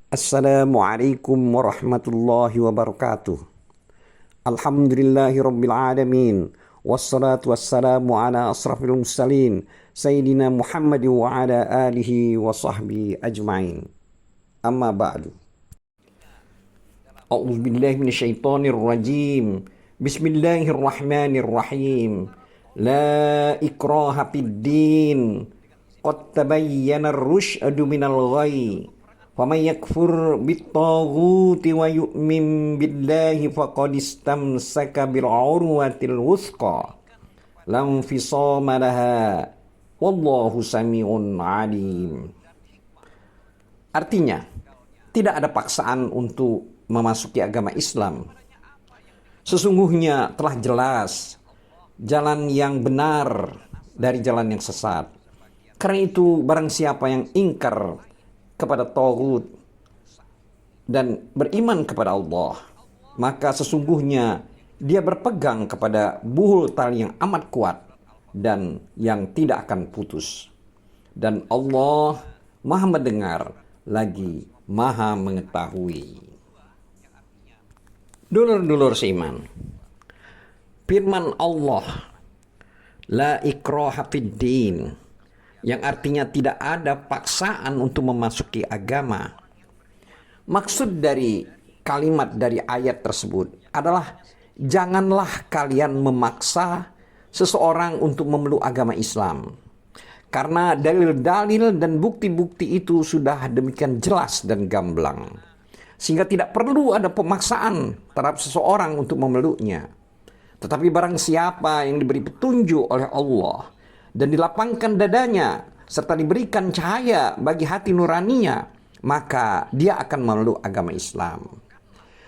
Assalamualaikum warahmatullahi wabarakatuh. Alhamdulillahi rabbil alamin. Wassalatu wassalamu ala asrafil mursalin Sayyidina Muhammad wa ala alihi wa sahbihi ajma'in. Amma ba'du. A'udzu billahi minasyaitonir rajim. Bismillahirrahmanirrahim. La ikraha fid din. Qad tabayyana ar-rusydu minal ghayy. وَمَنْ يَكْفُرْ بِالطَّاغُوتِ وَيُؤْمِنْ بِاللَّهِ فَقَدِ اسْتَمْسَكَ بِالْعُرْوَةِ الْوُثْقَى لَا انفِصَامَ لَهَا وَاللَّهُ سَمِيعٌ عَلِيمٌ. Artinya, tidak ada paksaan untuk memasuki agama Islam. Sesungguhnya telah jelas jalan yang benar dari jalan yang sesat. Karena itu barang siapa yang ingkar kepada taghut dan beriman kepada Allah, maka sesungguhnya dia berpegang kepada buhul tali yang amat kuat dan yang tidak akan putus. Dan Allah Maha mendengar lagi Maha mengetahui. Dulur-dulur seiman, firman Allah, la ikraha fid din, yang artinya tidak ada paksaan untuk memasuki agama. Maksud dari kalimat dari ayat tersebut adalah janganlah kalian memaksa seseorang untuk memeluk agama Islam. Karena dalil-dalil dan bukti-bukti itu sudah demikian jelas dan gamblang, sehingga tidak perlu ada pemaksaan terhadap seseorang untuk memeluknya. Tetapi barang siapa yang diberi petunjuk oleh Allah dan dilapangkan dadanya serta diberikan cahaya bagi hati nuraninya, maka dia akan memeluk agama Islam.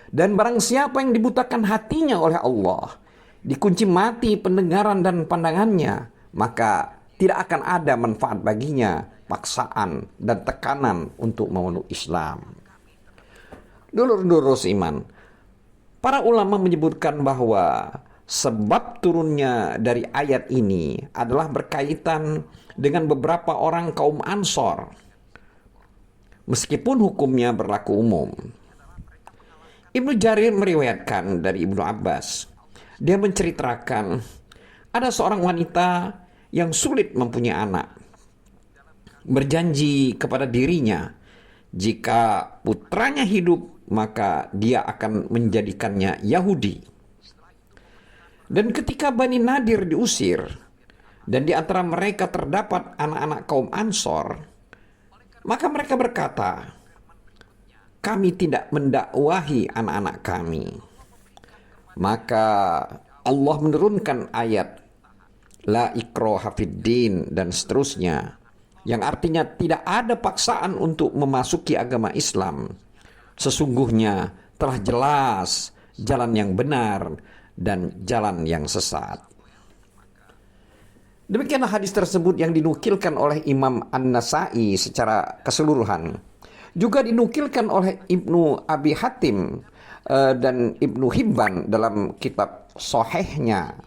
Dan barang siapa yang dibutakan hatinya oleh Allah, dikunci mati pendengaran dan pandangannya, maka tidak akan ada manfaat baginya paksaan dan tekanan untuk memeluk Islam. Dulur-dulur iman, para ulama menyebutkan bahwa sebab turunnya dari ayat ini adalah berkaitan dengan beberapa orang kaum Ansor, meskipun hukumnya berlaku umum. Ibnu Jarir meriwayatkan dari Ibnu Abbas, dia menceritakan ada seorang wanita yang sulit mempunyai anak, berjanji kepada dirinya jika putranya hidup maka dia akan menjadikannya Yahudi. Dan ketika Bani Nadir diusir, dan di antara mereka terdapat anak-anak kaum Ansor, maka mereka berkata, kami tidak mendakwahi anak-anak kami. Maka Allah menurunkan ayat La ikraha fid din dan seterusnya, yang artinya tidak ada paksaan untuk memasuki agama Islam. Sesungguhnya telah jelas jalan yang benar dan jalan yang sesat. Demikianlah hadis tersebut yang dinukilkan oleh Imam An-Nasai secara keseluruhan. Juga dinukilkan oleh Ibnu Abi Hatim dan Ibnu Hibban dalam kitab Sahihnya.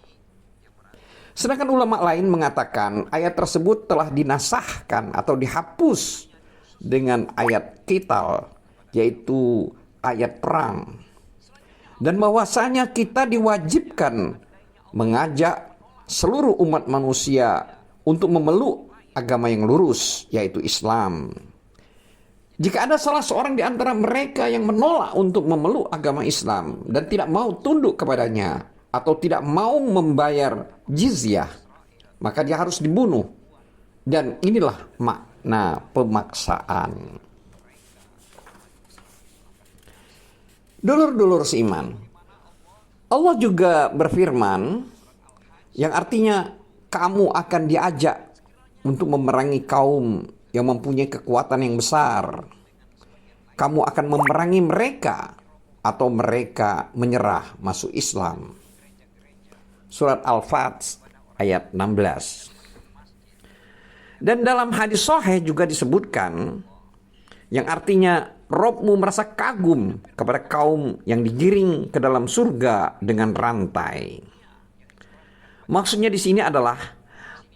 Sedangkan ulama lain mengatakan ayat tersebut telah dinasahkan atau dihapus dengan ayat qital, yaitu ayat perang. Dan bahwasanya kita diwajibkan mengajak seluruh umat manusia untuk memeluk agama yang lurus, yaitu Islam. Jika ada salah seorang di antara mereka yang menolak untuk memeluk agama Islam dan tidak mau tunduk kepadanya atau tidak mau membayar jizyah, maka dia harus dibunuh. Dan inilah makna pemaksaan. Dulur-dulur seiman, Allah juga berfirman yang artinya kamu akan diajak untuk memerangi kaum yang mempunyai kekuatan yang besar. Kamu akan memerangi mereka atau mereka menyerah masuk Islam. Surat Al-Fat ayat 16. Dan dalam hadis sahih juga disebutkan yang artinya Robmu merasa kagum kepada kaum yang digiring ke dalam surga dengan rantai. Maksudnya di sini adalah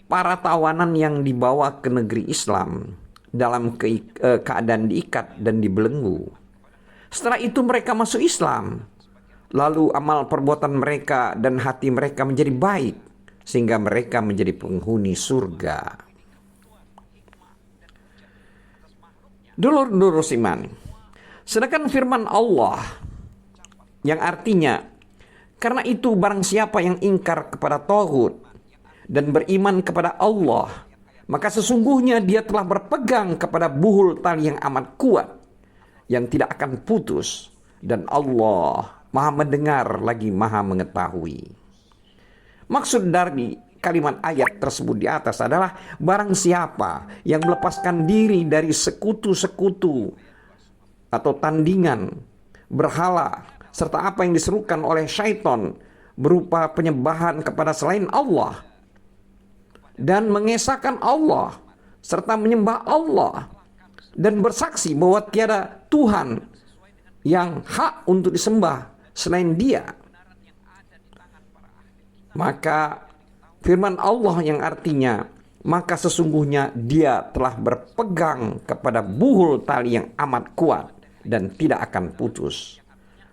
para tawanan yang dibawa ke negeri Islam dalam keadaan diikat dan dibelenggu. Setelah itu mereka masuk Islam. Lalu amal perbuatan mereka dan hati mereka menjadi baik, sehingga mereka menjadi penghuni surga. Dulur-dulur iman, sedangkan firman Allah yang artinya, karena itu barang siapa yang ingkar kepada taghut dan beriman kepada Allah, maka sesungguhnya dia telah berpegang kepada buhul tali yang amat kuat, yang tidak akan putus, dan Allah Maha mendengar lagi Maha mengetahui. Maksud dari kalimat ayat tersebut di atas adalah barang siapa yang melepaskan diri dari sekutu-sekutu atau tandingan, berhala, serta apa yang diserukan oleh syaitan berupa penyembahan kepada selain Allah, dan mengesahkan Allah serta menyembah Allah dan bersaksi bahwa tiada Tuhan yang hak untuk disembah selain Dia, maka firman Allah yang artinya, maka sesungguhnya dia telah berpegang kepada buhul tali yang amat kuat dan tidak akan putus.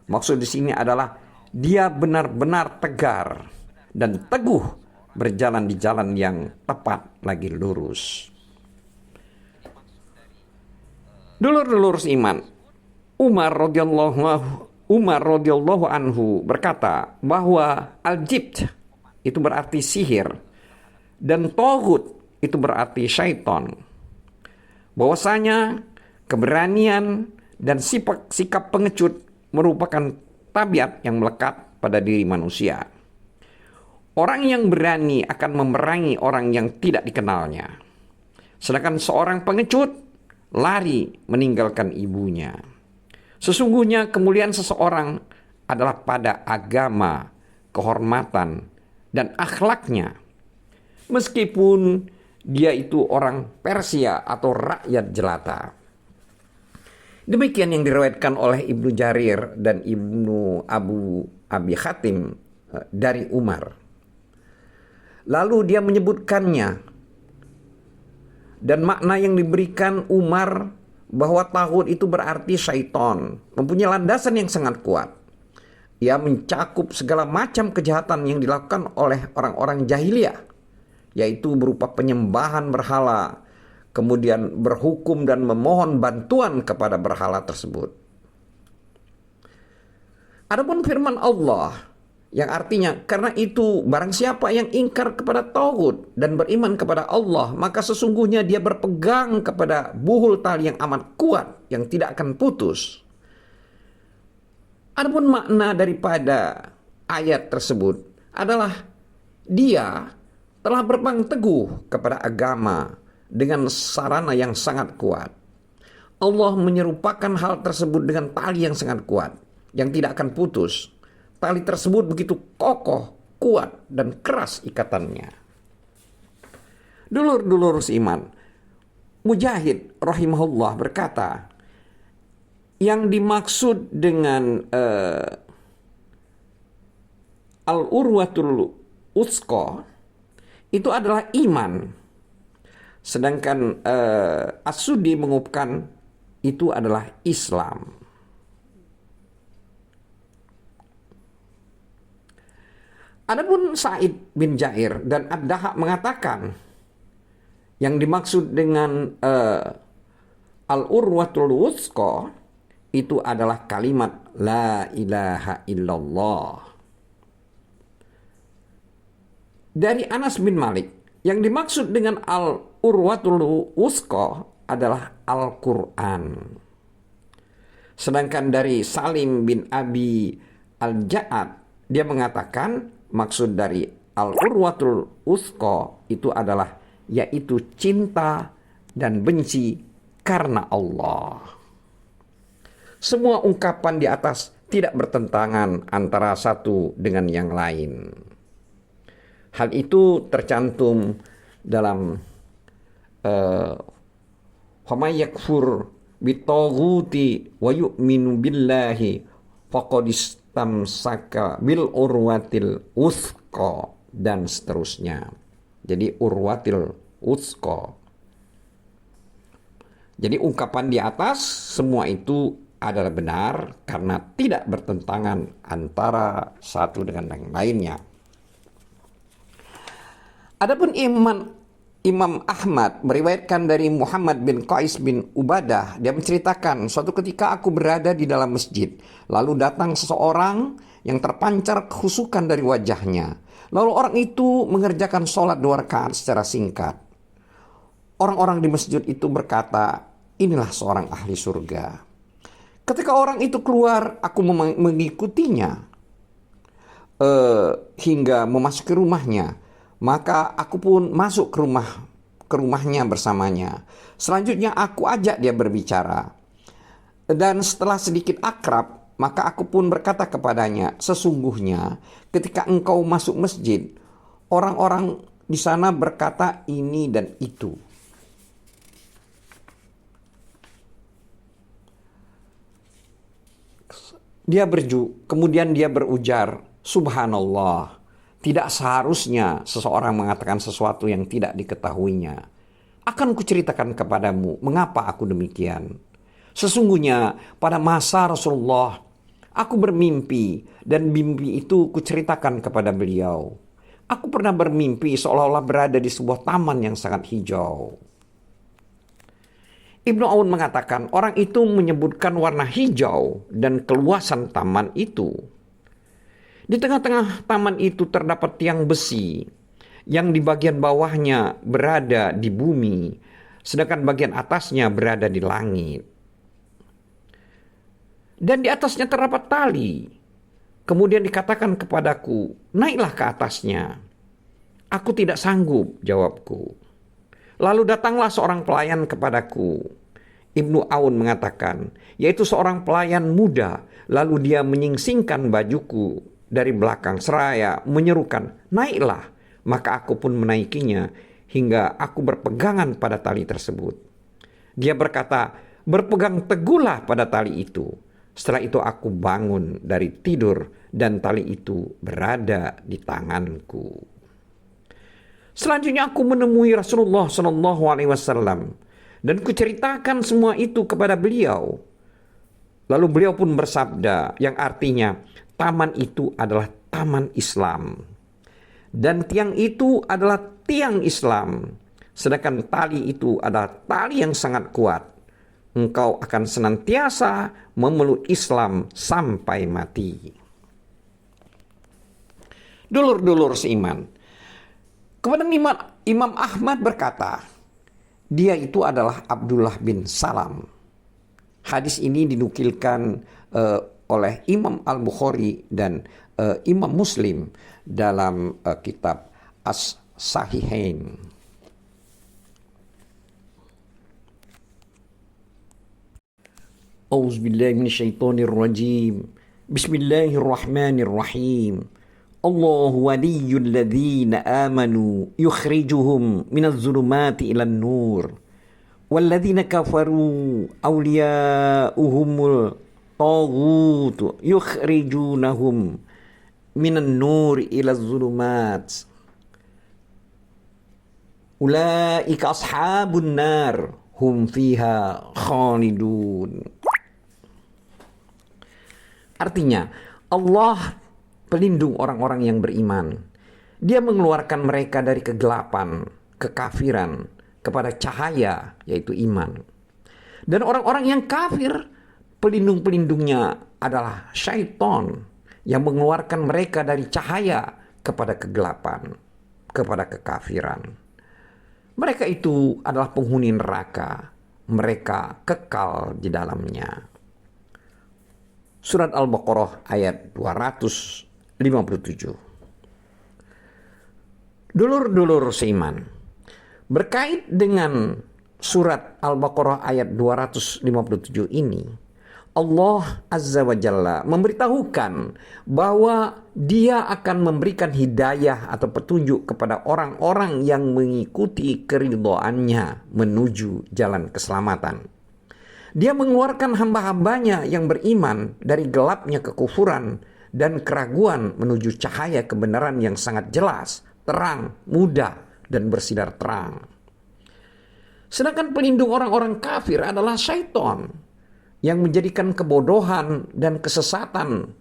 Maksud di sini adalah dia benar-benar tegar dan teguh berjalan di jalan yang tepat lagi lurus. Dulur-dulur iman, Umar radhiyallahu anhu berkata bahwa al-jibt itu berarti sihir dan taghut itu berarti syaitan. Bahwasanya keberanian dan sikap pengecut merupakan tabiat yang melekat pada diri manusia. Orang yang berani akan memerangi orang yang tidak dikenalnya. Sedangkan seorang pengecut lari meninggalkan ibunya. Sesungguhnya kemuliaan seseorang adalah pada agama, kehormatan, dan akhlaknya. Meskipun dia itu orang Persia atau rakyat jelata. Demikian yang diriwayatkan oleh Ibnu Jarir dan Ibnu Abi Hatim dari Umar. Lalu dia menyebutkannya, dan makna yang diberikan Umar bahwa taghut itu berarti syaitan, mempunyai landasan yang sangat kuat. Ia mencakup segala macam kejahatan yang dilakukan oleh orang-orang jahiliyah, yaitu berupa penyembahan berhala, kemudian berhukum dan memohon bantuan kepada berhala tersebut. Adapun firman Allah yang artinya, karena itu barang siapa yang ingkar kepada taghut dan beriman kepada Allah, maka sesungguhnya dia berpegang kepada buhul tali yang amat kuat yang tidak akan putus. Adapun makna daripada ayat tersebut adalah dia telah berpegang teguh kepada agama dengan sarana yang sangat kuat. Allah menyerupakan hal tersebut dengan tali yang sangat kuat yang tidak akan putus. Tali tersebut begitu kokoh, kuat, dan keras ikatannya. Dulur-dulur iman, Mujahid rahimahullah berkata, yang dimaksud dengan al-urwatul usqa itu adalah iman. Sedangkan As-Sudi mengungkapkan itu adalah Islam. Adapun Sa'id bin Jair dan Ad-Dahhak mengatakan yang dimaksud dengan al-urwatul wusqa itu adalah kalimat la ilaha illallah. Dari Anas bin Malik, yang dimaksud dengan al-urwatul wusqa adalah Al-Quran. Sedangkan dari Salim bin Abi Al-Ja'ad, dia mengatakan maksud dari al-urwatul wusqa itu adalah yaitu cinta dan benci karena Allah. Semua ungkapan di atas tidak bertentangan antara satu dengan yang lain. Hal itu tercantum dalam "Faman yakfur bitaghuti wa yu'minu billahi faqad istamsaka bil urwatil wusqa" dan seterusnya. Jadi urwatil wusqa. Jadi ungkapan di atas semua itu adalah benar karena tidak bertentangan antara satu dengan yang lainnya. Adapun Imam Ahmad meriwayatkan dari Muhammad bin Qais bin Ubadah, dia menceritakan, suatu ketika aku berada di dalam masjid, lalu datang seseorang yang terpancar kehusukan dari wajahnya. Lalu orang itu mengerjakan sholat 2 rakaat secara singkat. Orang-orang di masjid itu berkata, inilah seorang ahli surga. Ketika orang itu keluar, aku mengikutinya hingga memasuki rumahnya. Maka aku pun masuk ke rumahnya bersamanya. Selanjutnya aku ajak dia berbicara. Dan setelah sedikit akrab, maka aku pun berkata kepadanya, sesungguhnya ketika engkau masuk masjid, orang-orang di sana berkata ini dan itu. Kemudian dia berujar, Subhanallah, tidak seharusnya seseorang mengatakan sesuatu yang tidak diketahuinya. Akan kuceritakan kepadamu mengapa aku demikian. Sesungguhnya pada masa Rasulullah, aku bermimpi dan mimpi itu kuceritakan kepada beliau. Aku pernah bermimpi seolah-olah berada di sebuah taman yang sangat hijau. Ibnu Aun mengatakan orang itu menyebutkan warna hijau dan keluasan taman itu. Di tengah-tengah taman itu terdapat tiang besi yang di bagian bawahnya berada di bumi, sedangkan bagian atasnya berada di langit. Dan di atasnya terdapat tali. Kemudian dikatakan kepadaku, naiklah ke atasnya. Aku tidak sanggup, jawabku. Lalu datanglah seorang pelayan kepadaku. Ibnu Aun mengatakan, yaitu seorang pelayan muda. Lalu dia menyingsingkan bajuku dari belakang seraya menyerukan, naiklah. Maka aku pun menaikinya hingga aku berpegangan pada tali tersebut. Dia berkata, berpegang teguhlah pada tali itu. Setelah itu aku bangun dari tidur dan tali itu berada di tanganku. Selanjutnya aku menemui Rasulullah SAW dan kuceritakan semua itu kepada beliau. Lalu beliau pun bersabda, yang artinya taman itu adalah taman Islam dan tiang itu adalah tiang Islam, sedangkan tali itu adalah tali yang sangat kuat. Engkau akan senantiasa memeluk Islam sampai mati. Dulur-dulur seiman, kemudian Imam Ahmad berkata, dia itu adalah Abdullah bin Salam. Hadis ini dinukilkan oleh Imam Al-Bukhari dan Imam Muslim dalam kitab As-Sahihain. Auzubillahi minasyaitonirrajim. Bismillahirrahmanirrahim. Allahu waliyyul ladzina amanu yukhrijuhum minadh dhulumati ilan nur walladzina kafaru awliya'uhumul taghut yukhrijunahum minan nur ilaz dhulumat ulaika ashabun nar hum fiha khalidun. Artinya, Allah pelindung orang-orang yang beriman. Dia mengeluarkan mereka dari kegelapan, kekafiran, kepada cahaya, yaitu iman. Dan orang-orang yang kafir, pelindung-pelindungnya adalah syaitan yang mengeluarkan mereka dari cahaya kepada kegelapan, kepada kekafiran. Mereka itu adalah penghuni neraka. Mereka kekal di dalamnya. Surat Al-Baqarah ayat 257. Dulur-dulur seiman, berkait dengan surat Al-Baqarah ayat 257 ini, Allah Azza wa Jalla memberitahukan bahwa Dia akan memberikan hidayah atau petunjuk kepada orang-orang yang mengikuti keridhoannya menuju jalan keselamatan. Dia mengeluarkan hamba-hambanya yang beriman dari gelapnya kekufuran dan keraguan menuju cahaya kebenaran yang sangat jelas, terang, mudah, dan bersinar terang. Sedangkan pelindung orang-orang kafir adalah syaitan yang menjadikan kebodohan dan kesesatan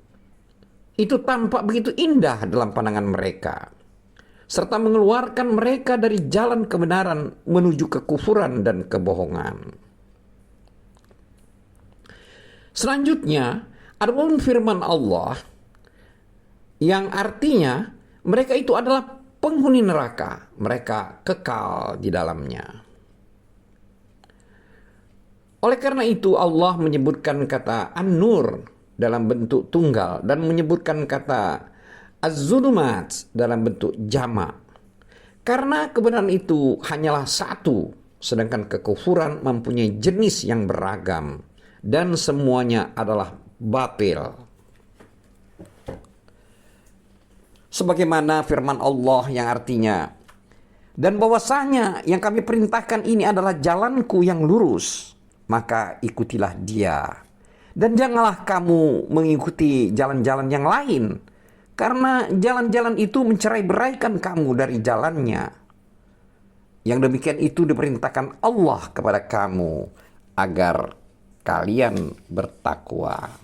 itu tampak begitu indah dalam pandangan mereka, serta mengeluarkan mereka dari jalan kebenaran menuju kekufuran dan kebohongan. Selanjutnya, ada pun firman Allah yang artinya mereka itu adalah penghuni neraka, mereka kekal di dalamnya. Oleh karena itu Allah menyebutkan kata An-Nur dalam bentuk tunggal dan menyebutkan kata Az-Zulumat dalam bentuk jamak. Karena kebenaran itu hanyalah satu, sedangkan kekufuran mempunyai jenis yang beragam dan semuanya adalah batil. Sebagaimana firman Allah yang artinya, dan bahwasanya yang kami perintahkan ini adalah jalanku yang lurus, maka ikutilah dia. Dan janganlah kamu mengikuti jalan-jalan yang lain, karena jalan-jalan itu mencerai-beraikan kamu dari jalannya. Yang demikian itu diperintahkan Allah kepada kamu, agar kalian bertakwa.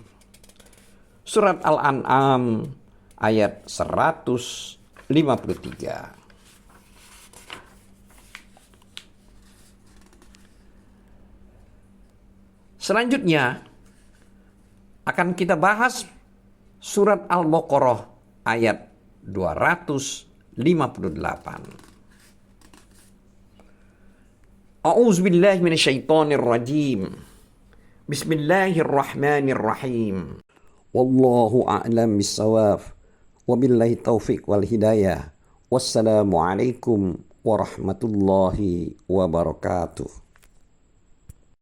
Surat Al-An'am ayat 153. Selanjutnya akan kita bahas surat Al-Baqarah ayat 258. A'udzubillahi minasyaitonirrajim. Bismillahirrahmanirrahim. Wallahu a'lam bissawab. Wabillahi taufiq wal hidayah. Wassalamualaikum warahmatullahi wabarakatuh.